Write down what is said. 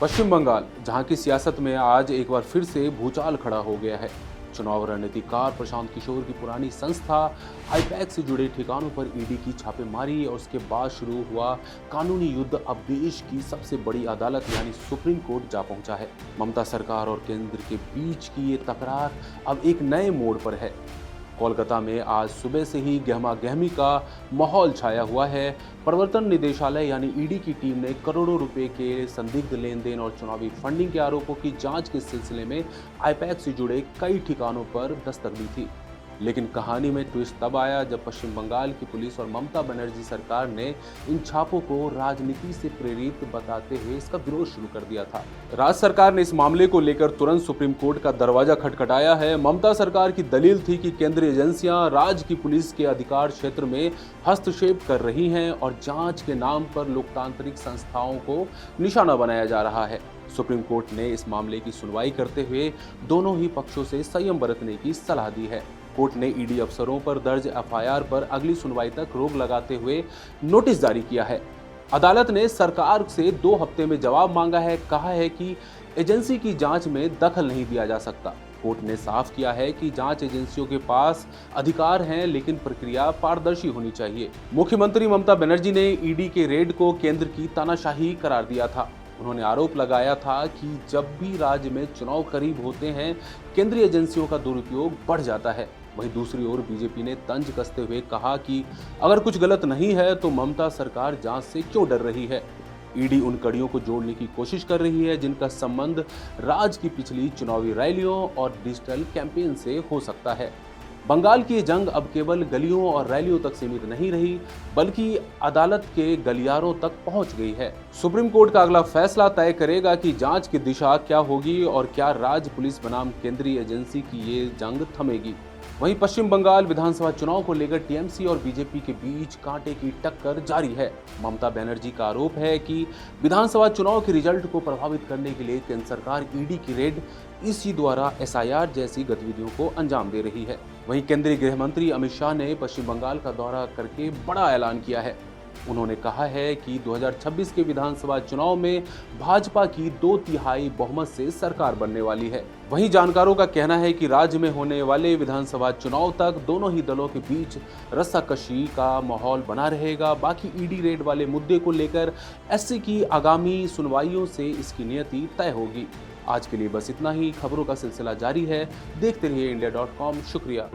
पश्चिम बंगाल, जहां की सियासत में आज एक बार फिर से भूचाल खड़ा हो गया है। चुनाव रणनीतिकार प्रशांत किशोर की पुरानी संस्था आईपैक से जुड़े ठिकानों पर ईडी की छापेमारी और उसके बाद शुरू हुआ कानूनी युद्ध अब देश की सबसे बड़ी अदालत यानी सुप्रीम कोर्ट जा पहुंचा है। ममता सरकार और केंद्र के बीच की ये तकरार अब एक नए मोड़ पर है। कोलकाता में आज सुबह से ही गहमा गहमी का माहौल छाया हुआ है। प्रवर्तन निदेशालय यानी ईडी की टीम ने करोड़ों रुपए के संदिग्ध लेन देन और चुनावी फंडिंग के आरोपों की जांच के सिलसिले में आईपैक से जुड़े कई ठिकानों पर दस्तक दी थी। लेकिन कहानी में ट्विस्ट तब आया जब पश्चिम बंगाल की पुलिस और ममता बनर्जी सरकार ने इन छापों को राजनीति से प्रेरित बताते हुए इसका विरोध शुरू कर दिया था। राज्य सरकार ने इस मामले को लेकर तुरंत सुप्रीम कोर्ट का दरवाजा खटखटाया है। ममता सरकार की दलील थी कि केंद्रीय एजेंसियां राज्य की पुलिस के अधिकार क्षेत्र में हस्तक्षेप कर रही हैं और जांच के नाम पर लोकतांत्रिक संस्थाओं को निशाना बनाया जा रहा है। सुप्रीम कोर्ट ने इस मामले की सुनवाई करते हुए दोनों ही पक्षों से संयम बरतने की सलाह दी है। कोर्ट ने ईडी अफसरों पर दर्ज एफआईआर पर अगली सुनवाई तक रोक लगाते हुए नोटिस जारी किया है। अदालत ने सरकार से 2 हफ्ते में जवाब मांगा है। कहा है कि एजेंसी की जांच में दखल नहीं दिया जा सकता। कोर्ट ने साफ किया है कि जांच एजेंसियों के पास अधिकार हैं, लेकिन प्रक्रिया पारदर्शी होनी चाहिए। मुख्यमंत्री ममता बनर्जी ने ईडी के रेड को केंद्र की तानाशाही करार दिया था। उन्होंने आरोप लगाया था कि जब भी राज्य में चुनाव करीब होते हैं, केंद्रीय एजेंसियों का दुरुपयोग बढ़ जाता है। वहीं दूसरी ओर बीजेपी ने तंज कसते हुए कहा कि अगर कुछ गलत नहीं है तो ममता सरकार जांच से क्यों डर रही है। ईडी उन कड़ियों को जोड़ने की कोशिश कर रही है जिनका संबंध राज्य की पिछली चुनावी रैलियों और डिजिटल कैंपेन से हो सकता है। बंगाल की जंग अब केवल गलियों और रैलियों तक सीमित नहीं रही, बल्कि अदालत के गलियारों तक पहुंच गई है। सुप्रीम कोर्ट का अगला फैसला तय करेगा कि जांच की दिशा क्या होगी और क्या राज्य पुलिस बनाम केंद्रीय एजेंसी की ये जंग थमेगी। वहीं पश्चिम बंगाल विधानसभा चुनाव को लेकर टीएमसी और बीजेपी के बीच कांटे की टक्कर जारी है। ममता बनर्जी का आरोप है कि विधानसभा चुनाव के रिजल्ट को प्रभावित करने के लिए केंद्र सरकार ईडी की रेड इसी द्वारा एसआईआर जैसी गतिविधियों को अंजाम दे रही है। वहीं केंद्रीय गृह मंत्री अमित शाह ने पश्चिम बंगाल का दौरा करके बड़ा ऐलान किया है। उन्होंने कहा है कि 2026 के विधानसभा चुनाव में भाजपा की 2/3 बहुमत से सरकार बनने वाली है। वहीं जानकारों का कहना है कि राज्य में होने वाले विधानसभा चुनाव तक दोनों ही दलों के बीच रस्साकशी का माहौल बना रहेगा। बाकी ईडी रेड वाले मुद्दे को लेकर एससी की आगामी सुनवाइयों से इसकी नियति तय होगी। आज के लिए बस इतना ही। खबरों का सिलसिला जारी है। देखते रहिए इंडिया.com। शुक्रिया।